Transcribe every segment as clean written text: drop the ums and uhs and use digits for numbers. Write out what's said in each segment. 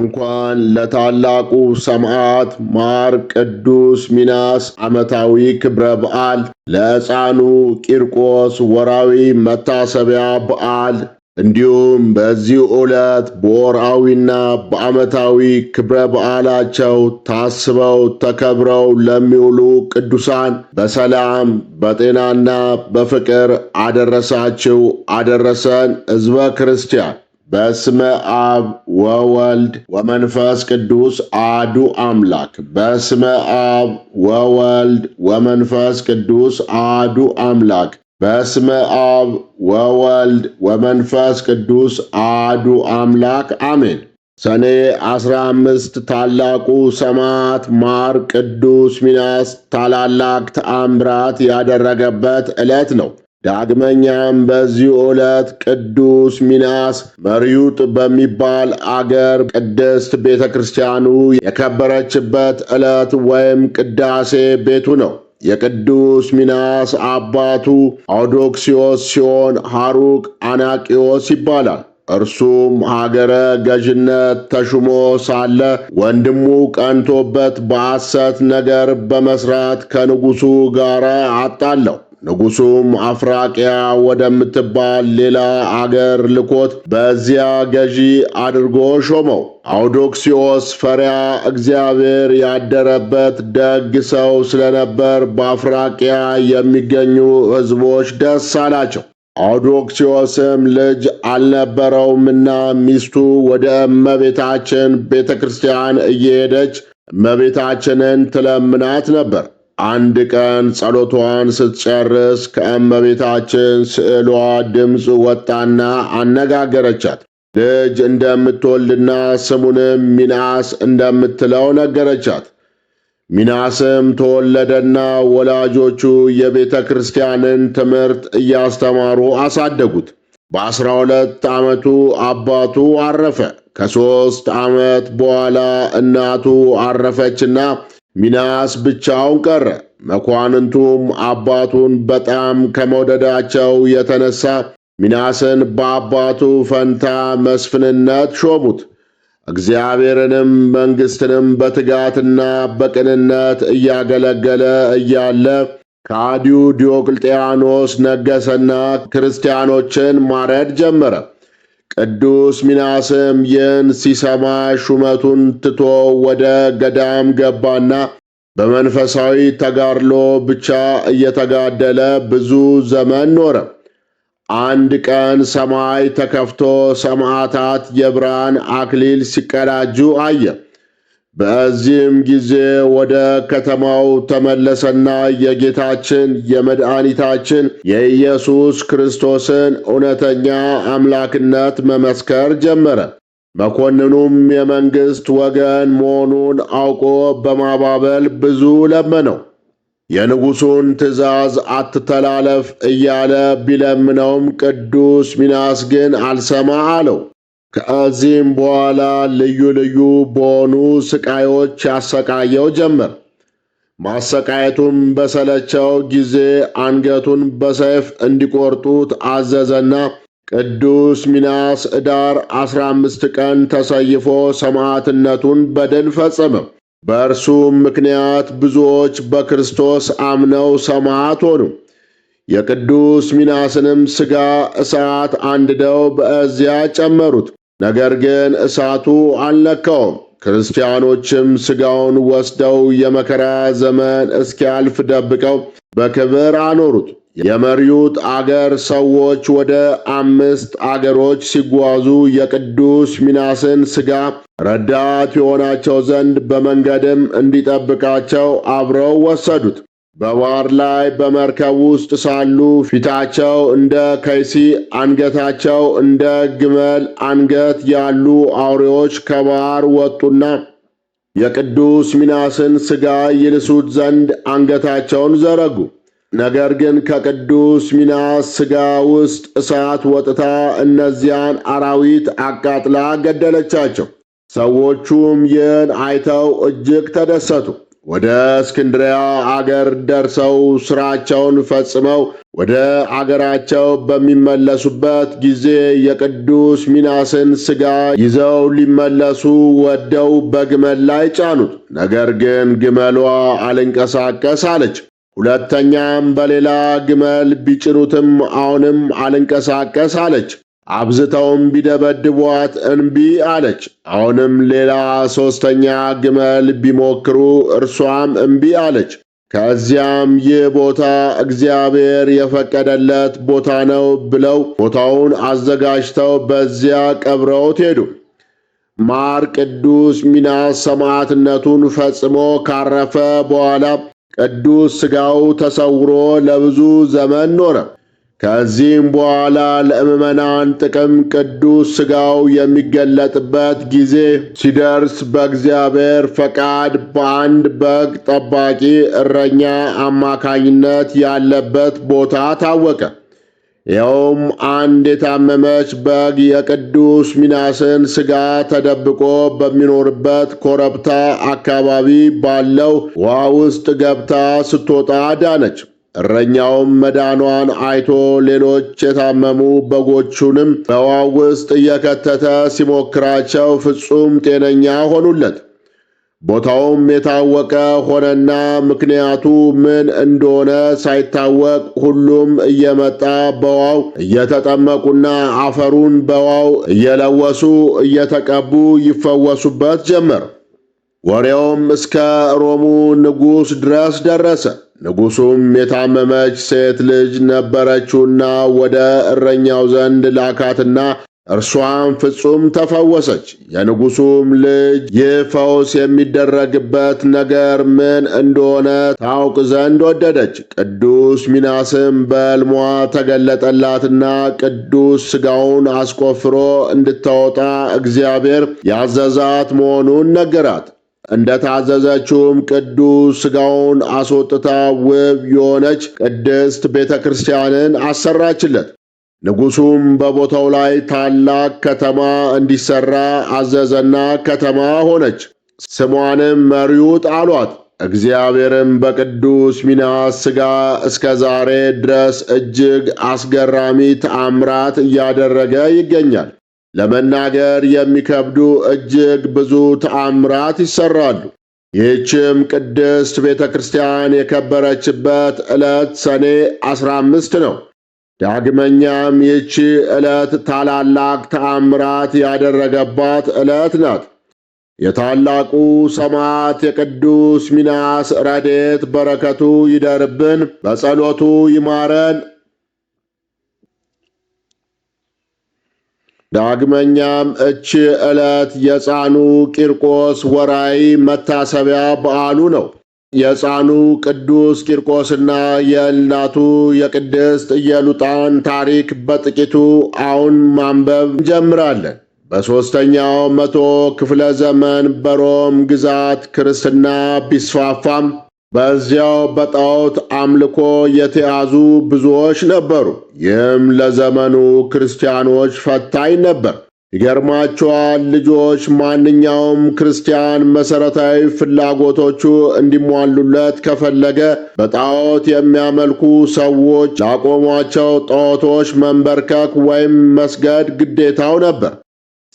እንኳን ለታላቁ ሰማዕት ማር ቅዱስ ሚናስ ዓመታዊ ክብረ በዓል፣ ለሕፃኑ ቂርቆስ ወራዊ መታሰቢያ በዓል እንዲሁም በዚህ ዕለት በወርሃዊና በዓመታዊ ክብረ በዓላቸው ታስበው ተከብረው ለሚውሉ ቅዱሳን በሰላም በጤናና በፍቅር አደረሳችሁ አደረሰን። ሕዝበ ክርስቲያን በስመ አብ ወወልድ ወመንፈስ ቅዱስ አሐዱ አምላክ። በስመ አብ ወወልድ ወመንፈስ ቅዱስ አሐዱ አምላክ። በስመ አብ ወወልድ ወመንፈስ ቅዱስ አሐዱ አምላክ አሜን። ሰኔ 15 ታላቁ ሰማዕት ማር ቅዱስ ሚናስ ታላላቅ ተአምራት ያደረገበት ዕለት ነው። ዳግመኛም በዚህ ዕለት ቅዱስ ሚናስ መርዩጥ በሚባል አገር ቅድስት ቤተ ክርስቲያኑ የከበረችበት ዕለት ወይም ቅዳሴ ቤቱ ነው። የቅዱስ ሚናስ አባቱ አውዶክስዮስ ሲሆን ሐሩቅ አናቂዎስ ይባላል። እርሱም ሀገረ ገዥነት ተሹሞ ሳለ ወንድሙ ቀንቶበት በሐሰት ነገር በመስራት ከንጉሡ ጋር አጣለው። ንጉሡም አፍራቅያ ወደምትባል ሌላ አገር ልኮት በዚያ ገዢ አድርጎ ሾመው። አውዶክስዮስ ፈሪያ እግዚአብሔር ያደረበት ደግ ሰው ስለነበር በአፍራቅያ የሚገኙ ሕዝቦች ደስ አላቸው። አውዶክስዮስም ልጅ አልነበረውምና ሚስቱ ወደ እመቤታችን ቤተ ክርስቲያን እየሄደች እመቤታችንን ትለምናት ነበር። አንድ ቀን ጸሎቷን ስትጨርስ ከእመቤታችን ስዕሏ ድምፅ ወጣና አነጋገረቻት። ልጅ እንደምትወልድና ስሙንም ሚናስ እንደምትለው ነገረቻት። ሚናስም ተወለደና ወላጆቹ የቤተ ክርስቲያንን ትምህርት እያስተማሩ አሳደጉት። በ12 ዓመቱ አባቱ አረፈ። ከ3 ዓመት በኋላ እናቱ አረፈችና ሚናስ ብቻውን ቀረ። መኳንንቱም አባቱን በጣም ከመውደዳቸው የተነሳ ሚናስን በአባቱ ፈንታ መስፍንነት ሾሙት። እግዚአብሔርንም መንግሥትንም በትጋትና በቅንነት እያገለገለ እያለ ከሃዲው ዲዮቅልጥያኖስ ነገሰና ክርስቲያኖችን ማረድ ጀመረ። ቅዱስ ሚናስም ይህን ሲሰማ ሹመቱን ትቶ ወደ ገዳም ገባና በመንፈሳዊ ተጋድሎ ብቻ እየተጋደለ ብዙ ዘመን ኖረ። አንድ ቀን ሰማይ ተከፍቶ ሰማዕታት የብርሃን አክሊል ሲቀዳጁ አየ። በዚህም ጊዜ ወደ ከተማው ተመለሰና የጌታችን የመድኃኒታችን የኢየሱስ ክርስቶስን እውነተኛ አምላክነት መመስከር ጀመረ። መኮንኑም የመንግሥት ወገን መሆኑን አውቆ በማባበል ብዙ ለመነው። የንጉሡን ትእዛዝ አትተላለፍ እያለ ቢለምነውም ቅዱስ ሚናስ ግን አልሰማ አለው። ከዚህም በኋላ ልዩ ልዩ በሆኑ ስቃዮች ያሰቃየው ጀመር። ማሰቃየቱም በሰለቸው ጊዜ አንገቱን በሰይፍ እንዲቆርጡት አዘዘና ቅዱስ ሚናስ ኅዳር 15 ቀን ተሰይፎ ሰማዕትነቱን በድል ፈጸመ። በእርሱም ምክንያት ብዙዎች በክርስቶስ አምነው ሰማዕት ሆኑ። የቅዱስ ሚናስንም ሥጋ እሳት አንድደው በዚያ ጨመሩት። ነገር ግን እሳቱ አልነካውም። ክርስቲያኖችም ሥጋውን ወስደው የመከራ ዘመን እስኪያልፍ ደብቀው በክብር አኖሩት። የመርዩጥ አገር ሰዎች ወደ 5 አገሮች ሲጓዙ የቅዱስ ሚናስን ሥጋ ረዳት የሆናቸው ዘንድ በመንገድም እንዲጠብቃቸው አብረው ወሰዱት። በባሕር ላይ በመርከብ ውስጥ ሳሉ ፊታቸው እንደ ከይሲ አንገታቸው እንደ ግመል አንገት ያሉ አውሬዎች ከባሕር ወጡና የቅዱስ ሚናስን ሥጋ ይልሱት ዘንድ አንገታቸውን ዘረጉ። ነገር ግን ከቅዱስ ሚናስ ሥጋ ውስጥ እሳት ወጥታ እነዚያን አራዊት አቃጥላ ገደለቻቸው። ሰዎቹም ይህን አይተው እጅግ ተደሰቱ። ወደ እስክንድርያ አገር ደርሰው ሥራቸውን ፈጽመው ወደ አገራቸው በሚመለሱበት ጊዜ የቅዱስ ሚናስን ሥጋ ይዘው ሊመለሱ ወደው በግመል ላይ ጫኑት። ነገር ግን ግመሏ አልንቀሳቀስ አለች። ሁለተኛም በሌላ ግመል ቢጭኑትም አሁንም አልንቀሳቀስ አለች። አብዝተውም ቢደበድቧት እንቢ አለች። አሁንም ሌላ ሦስተኛ ግመል ቢሞክሩ እርሷም እንቢ አለች። ከዚያም ይህ ቦታ እግዚአብሔር የፈቀደለት ቦታ ነው ብለው ቦታውን አዘጋጅተው በዚያ ቀብረውት ሄዱ። ማር ቅዱስ ሚናስ ሰማዕትነቱን ፈጽሞ ካረፈ በኋላ ቅዱስ ሥጋው ተሰውሮ ለብዙ ዘመን ኖረ። ከዚህም በኋላ ለምዕመናን ጥቅም ቅዱስ ሥጋው የሚገለጥበት ጊዜ ሲደርስ በእግዚአብሔር ፈቃድ በአንድ በግ ጠባቂ እረኛ አማካኝነት ያለበት ቦታ ታወቀ። ይኸውም አንድ የታመመች በግ የቅዱስ ሚናስን ሥጋ ተደብቆ በሚኖርበት ኮረብታ አካባቢ ባለው ውሃ ውስጥ ገብታ ስትወጣ ዳነች። እረኛውም መዳኗን አይቶ ሌሎች የታመሙ በጎቹንም በውሃው ውስጥ እየከተተ ሲሞክራቸው ፍጹም ጤነኛ ሆኑለት። ቦታውም የታወቀ ሆነና ምክንያቱ ምን እንደሆነ ሳይታወቅ ሁሉም እየመጣ በውሃው እየተጠመቁና አፈሩን በውሃው እየለወሱ እየተቀቡ ይፈወሱበት ጀመር። ወሬውም እስከ ሮሙ ንጉሥ ድረስ ደረሰ። ንጉሡም የታመመች ሴት ልጅ ነበረችውና ወደ እረኛው ዘንድ ላካትና እርሷም ፍጹም ተፈወሰች። የንጉሡም ልጅ ይህ ፈውስ የሚደረግበት ነገር ምን እንደሆነ ታውቅ ዘንድ ወደደች። ቅዱስ ሚናስም በሕልሟ ተገለጠላትና ቅዱስ ሥጋውን አስቆፍሮ እንድታወጣ እግዚአብሔር ያዘዛት መሆኑን ነገራት። እንደ ታዘዘችውም ቅዱስ ሥጋውን አስወጥታ ውብ የሆነች ቅድስት ቤተ ክርስቲያንን አሰራችለት። ንጉሡም በቦታው ላይ ታላቅ ከተማ እንዲሠራ አዘዘና ከተማ ሆነች። ስሟንም መሪዩጥ አሏት። እግዚአብሔርም በቅዱስ ሚናስ ሥጋ እስከ ዛሬ ድረስ እጅግ አስገራሚ ተአምራት እያደረገ ይገኛል። ለመናገር የሚከብዱ እጅግ ብዙ ተአምራት ይሠራሉ። ይህችም ቅድስት ቤተ ክርስቲያን የከበረችበት ዕለት ሰኔ 15 ነው። ዳግመኛም ይህች ዕለት ታላላቅ ተአምራት ያደረገባት ዕለት ናት። የታላቁ ሰማዕት የቅዱስ ሚናስ ረድኤት በረከቱ ይደርብን፣ በጸሎቱ ይማረን። ዳግመኛም እች ዕለት የሕፃኑ ቂርቆስ ወርኃዊ መታሰቢያ በዓሉ ነው። የሕፃኑ ቅዱስ ቂርቆስና የእናቱ የቅድስት ኢየሉጣን ታሪክ በጥቂቱ አሁን ማንበብ እንጀምራለን። በሦስተኛው መቶ ክፍለ ዘመን በሮም ግዛት ክርስትና ቢስፋፋም በዚያው በጣዖት አምልኮ የተያዙ ብዙዎች ነበሩ። ይህም ለዘመኑ ክርስቲያኖች ፈታኝ ነበር። ይገርማቸዋል ልጆች፣ ማንኛውም ክርስቲያን መሠረታዊ ፍላጎቶቹ እንዲሟሉለት ከፈለገ በጣዖት የሚያመልኩ ሰዎች ላቆሟቸው ጣዖቶች መንበርከክ ወይም መስገድ ግዴታው ነበር።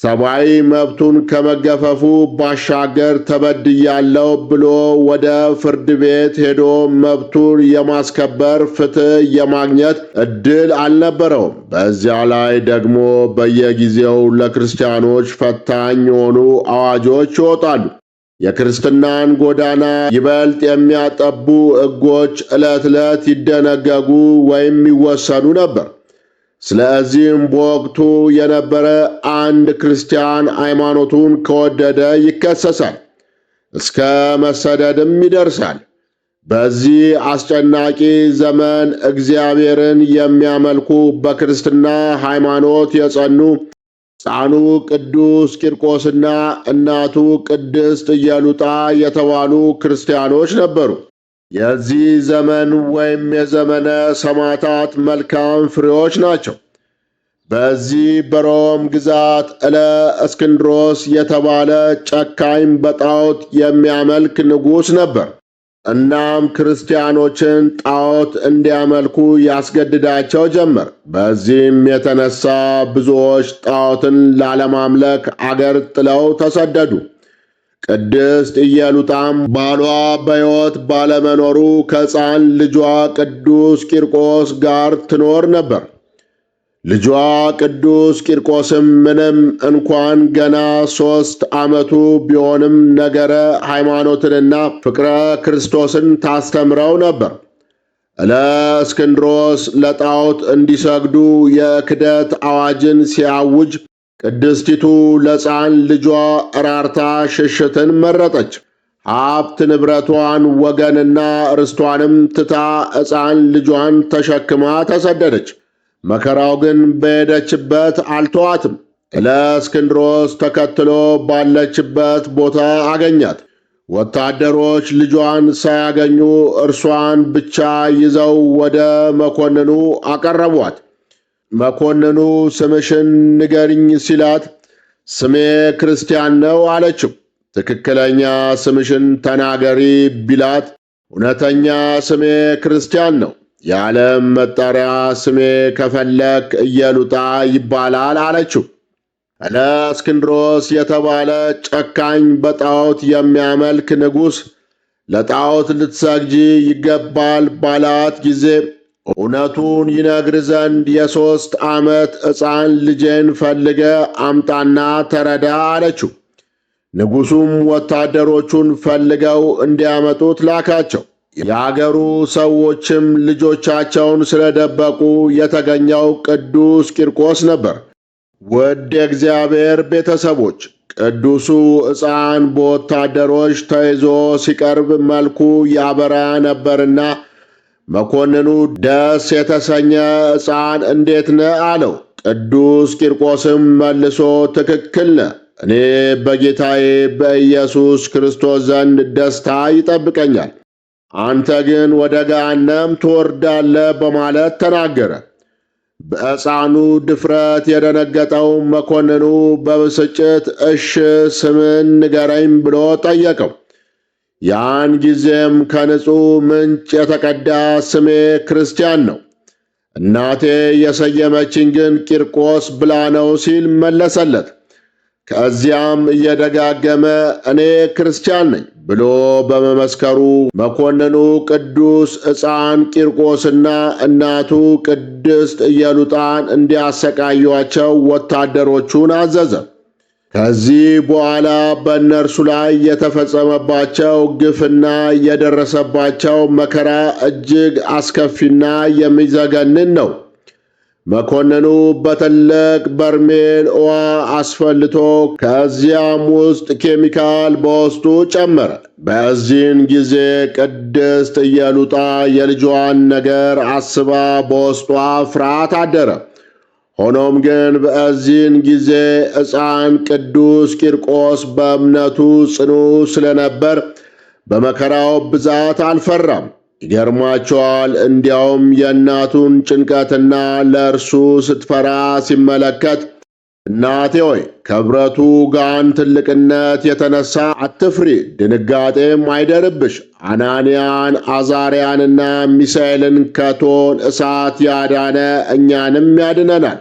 ሰብአዊ መብቱን ከመገፈፉ ባሻገር ተበድያለሁ ብሎ ወደ ፍርድ ቤት ሄዶ መብቱን የማስከበር ፍትሕ የማግኘት ዕድል አልነበረውም። በዚያ ላይ ደግሞ በየጊዜው ለክርስቲያኖች ፈታኝ የሆኑ አዋጆች ይወጣሉ። የክርስትናን ጎዳና ይበልጥ የሚያጠቡ ሕጎች ዕለት ዕለት ይደነገጉ ወይም ይወሰኑ ነበር። ስለዚህም በወቅቱ የነበረ አንድ ክርስቲያን ሃይማኖቱን ከወደደ ይከሰሳል፣ እስከ መሰደድም ይደርሳል። በዚህ አስጨናቂ ዘመን እግዚአብሔርን የሚያመልኩ በክርስትና ሃይማኖት የጸኑ ሕፃኑ ቅዱስ ቂርቆስና እናቱ ቅድስት ኢየሉጣ የተባሉ ክርስቲያኖች ነበሩ። የዚህ ዘመን ወይም የዘመነ ሰማዕታት መልካም ፍሬዎች ናቸው። በዚህ በሮም ግዛት እስክንድሮስ የተባለ ጨካኝ በጣዖት የሚያመልክ ንጉሥ ነበር። እናም ክርስቲያኖችን ጣዖት እንዲያመልኩ ያስገድዳቸው ጀመር። በዚህም የተነሳ ብዙዎች ጣዖትን ላለማምለክ አገር ጥለው ተሰደዱ። ቅድስት ኢየሉጣም ባሏ በሕይወት ባለመኖሩ ከሕፃን ልጇ ቅዱስ ቂርቆስ ጋር ትኖር ነበር። ልጇ ቅዱስ ቂርቆስም ምንም እንኳን ገና 3 ዓመቱ ቢሆንም ነገረ ሃይማኖትንና ፍቅረ ክርስቶስን ታስተምረው ነበር። እስክንድሮስ ለጣዖት እንዲሰግዱ የክደት አዋጅን ሲያውጅ ቅድስቲቱ ለሕፃን ልጇ ራርታ ሽሽትን መረጠች። ሀብት ንብረቷን፣ ወገንና ርስቷንም ትታ ሕፃን ልጇን ተሸክማ ተሰደደች። መከራው ግን በሄደችበት አልተዋትም። እስክንድሮስ ተከትሎ ባለችበት ቦታ አገኛት። ወታደሮች ልጇን ሳያገኙ እርሷን ብቻ ይዘው ወደ መኮንኑ አቀረቧት። መኮንኑ ስምሽን ንገሪኝ ሲላት ስሜ ክርስቲያን ነው አለችው። ትክክለኛ ስምሽን ተናገሪ ቢላት እውነተኛ ስሜ ክርስቲያን ነው፣ የዓለም መጠሪያ ስሜ ከፈለክ ኢየሉጣ ይባላል አለችው። እስክንድሮስ የተባለ ጨካኝ በጣዖት የሚያመልክ ንጉሥ ለጣዖት ልትሰግጂ ይገባል ባላት ጊዜ እውነቱን ይነግር ዘንድ የ3 ዓመት ሕፃን ልጄን ፈልገ አምጣና ተረዳ አለችው። ንጉሡም ወታደሮቹን ፈልገው እንዲያመጡት ላካቸው። የአገሩ ሰዎችም ልጆቻቸውን ስለደበቁ የተገኘው ቅዱስ ቂርቆስ ነበር። ውድ የእግዚአብሔር ቤተሰቦች፣ ቅዱሱ ሕፃን በወታደሮች ተይዞ ሲቀርብ መልኩ ያበራ ነበርና መኮንኑ ደስ የተሰኘ ሕፃን እንዴት ነህ አለው። ቅዱስ ቂርቆስም መልሶ ትክክል ነህ፣ እኔ በጌታዬ በኢየሱስ ክርስቶስ ዘንድ ደስታ ይጠብቀኛል፣ አንተ ግን ወደ ገሃነም ትወርዳለህ በማለት ተናገረ። በሕፃኑ ድፍረት የደነገጠው መኮንኑ በብስጭት እሽ ስምን ንገረኝ ብሎ ጠየቀው። ያን ጊዜም ከንጹሕ ምንጭ የተቀዳ ስሜ ክርስቲያን ነው፣ እናቴ የሰየመችኝ ግን ቂርቆስ ብላ ነው ሲል መለሰለት። ከዚያም እየደጋገመ እኔ ክርስቲያን ነኝ ብሎ በመመስከሩ መኮንኑ ቅዱስ ሕፃን ቂርቆስና እናቱ ቅድስት ኢየሉጣን እንዲያሰቃዩአቸው ወታደሮቹን አዘዘ። ከዚህ በኋላ በእነርሱ ላይ የተፈጸመባቸው ግፍና የደረሰባቸው መከራ እጅግ አስከፊና የሚዘገንን ነው። መኮንኑ በትልቅ በርሜል ውሃ አስፈልቶ ከዚያም ውስጥ ኬሚካል በውስጡ ጨመረ። በዚህን ጊዜ ቅድስት ኢየሉጣ የልጇን ነገር አስባ በውስጧ ፍርሃት አደረ። ሆኖም ግን በዚህን ጊዜ ሕፃን ቅዱስ ቂርቆስ በእምነቱ ጽኑ ስለነበር በመከራው ብዛት አልፈራም። ይገርማቸዋል። እንዲያውም የእናቱን ጭንቀትና ለእርሱ ስትፈራ ሲመለከት እናቴ ሆይ ከብረቱ ጋን ትልቅነት የተነሳ አትፍሪ፣ ድንጋጤም አይደርብሽ። አናንያን አዛርያንና ሚሳኤልን ከእቶን እሳት ያዳነ እኛንም ያድነናል።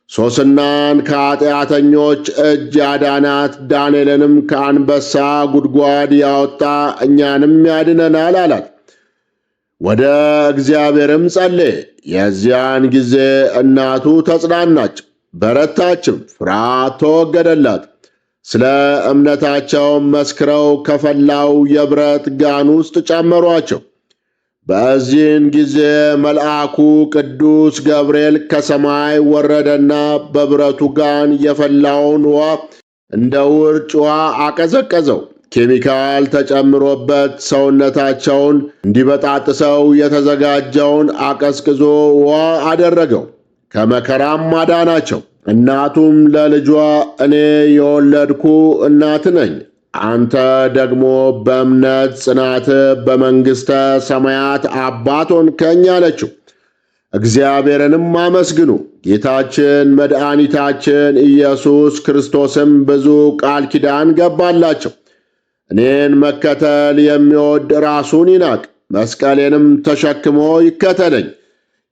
ሶስናን ከኃጢአተኞች እጅ ያዳናት ዳንኤልንም ከአንበሳ ጉድጓድ ያወጣ እኛንም ያድነናል አላት። ወደ እግዚአብሔርም ጸለየ። የዚያን ጊዜ እናቱ ተጽናናች፣ በረታችም፣ ፍርሃት ተወገደላት። ስለ እምነታቸው መስክረው ከፈላው የብረት ጋን ውስጥ ጨመሯቸው። በዚህን ጊዜ መልአኩ ቅዱስ ገብርኤል ከሰማይ ወረደና በብረቱ ጋን የፈላውን ውሃ እንደ ውርጭ ውሃ አቀዘቀዘው። ኬሚካል ተጨምሮበት ሰውነታቸውን እንዲበጣጥሰው የተዘጋጀውን አቀዝቅዞ ውሃ አደረገው፣ ከመከራም አዳናቸው። እናቱም ለልጇ እኔ የወለድኩ እናት ነኝ፣ አንተ ደግሞ በእምነት ጽናት በመንግሥተ ሰማያት አባት ሆንከኝ አለችው። እግዚአብሔርንም አመስግኑ። ጌታችን መድኃኒታችን ኢየሱስ ክርስቶስም ብዙ ቃል ኪዳን ገባላቸው። እኔን መከተል የሚወድ ራሱን ይናቅ፣ መስቀሌንም ተሸክሞ ይከተለኝ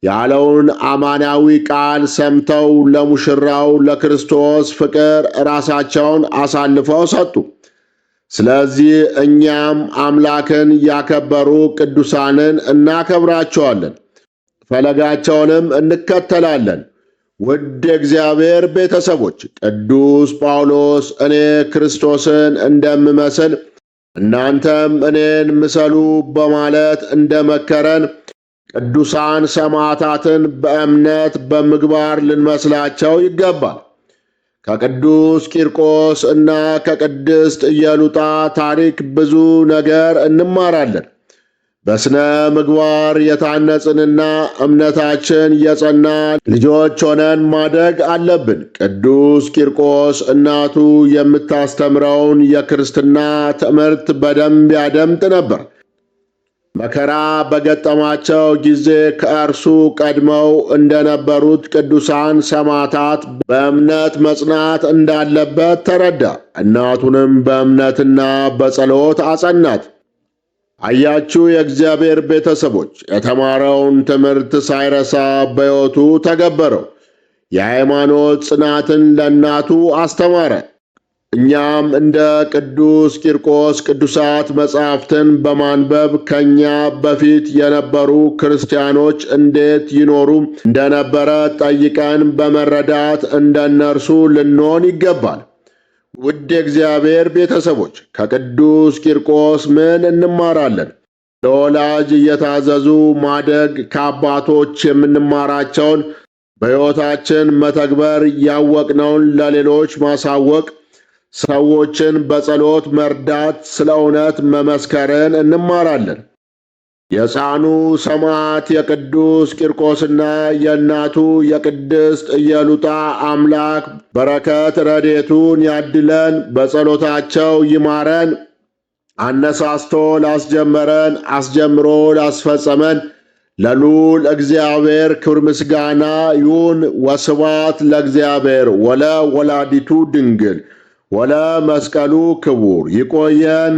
ያለውን አማናዊ ቃል ሰምተው ለሙሽራው ለክርስቶስ ፍቅር ራሳቸውን አሳልፈው ሰጡ። ስለዚህ እኛም አምላክን ያከበሩ ቅዱሳንን እናከብራቸዋለን፣ ፈለጋቸውንም እንከተላለን። ውድ የእግዚአብሔር ቤተሰቦች፣ ቅዱስ ጳውሎስ እኔ ክርስቶስን እንደምመስል እናንተም እኔን ምሰሉ በማለት እንደመከረን ቅዱሳን ሰማዕታትን በእምነት በምግባር ልንመስላቸው ይገባል። ከቅዱስ ቂርቆስ እና ከቅድስት ኢየሉጣ ታሪክ ብዙ ነገር እንማራለን። በሥነ ምግባር የታነጽንና እምነታችን የጸና ልጆች ሆነን ማደግ አለብን። ቅዱስ ቂርቆስ እናቱ የምታስተምረውን የክርስትና ትምህርት በደንብ ያደምጥ ነበር። መከራ በገጠማቸው ጊዜ ከእርሱ ቀድመው እንደነበሩት ቅዱሳን ሰማዕታት በእምነት መጽናት እንዳለበት ተረዳ። እናቱንም በእምነትና በጸሎት አጸናት። አያችሁ የእግዚአብሔር ቤተሰቦች፣ የተማረውን ትምህርት ሳይረሳ በሕይወቱ ተገበረው። የሃይማኖት ጽናትን ለእናቱ አስተማረ። እኛም እንደ ቅዱስ ቂርቆስ ቅዱሳት መጻሕፍትን በማንበብ ከኛ በፊት የነበሩ ክርስቲያኖች እንዴት ይኖሩ እንደነበረ ጠይቀን በመረዳት እንደነርሱ ልንሆን ይገባል። ውድ የእግዚአብሔር ቤተሰቦች፣ ከቅዱስ ቂርቆስ ምን እንማራለን? ለወላጅ እየታዘዙ ማደግ፣ ከአባቶች የምንማራቸውን በሕይወታችን መተግበር፣ ያወቅነውን ለሌሎች ማሳወቅ፣ ሰዎችን በጸሎት መርዳት፣ ስለ እውነት መመስከርን እንማራለን። የሕፃኑ ሰማዕት የቅዱስ ቂርቆስና የእናቱ የቅድስት ኢየሉጣ አምላክ በረከት ረድኤቱን ያድለን፣ በጸሎታቸው ይማረን። አነሳስቶ ላስጀመረን አስጀምሮ ላስፈጸመን ለልዑል እግዚአብሔር ክብር ምስጋና ይሁን። ወስብሐት ለእግዚአብሔር ወለ ወላዲቱ ድንግል ወለ መስቀሉ ክቡር። ይቆየን።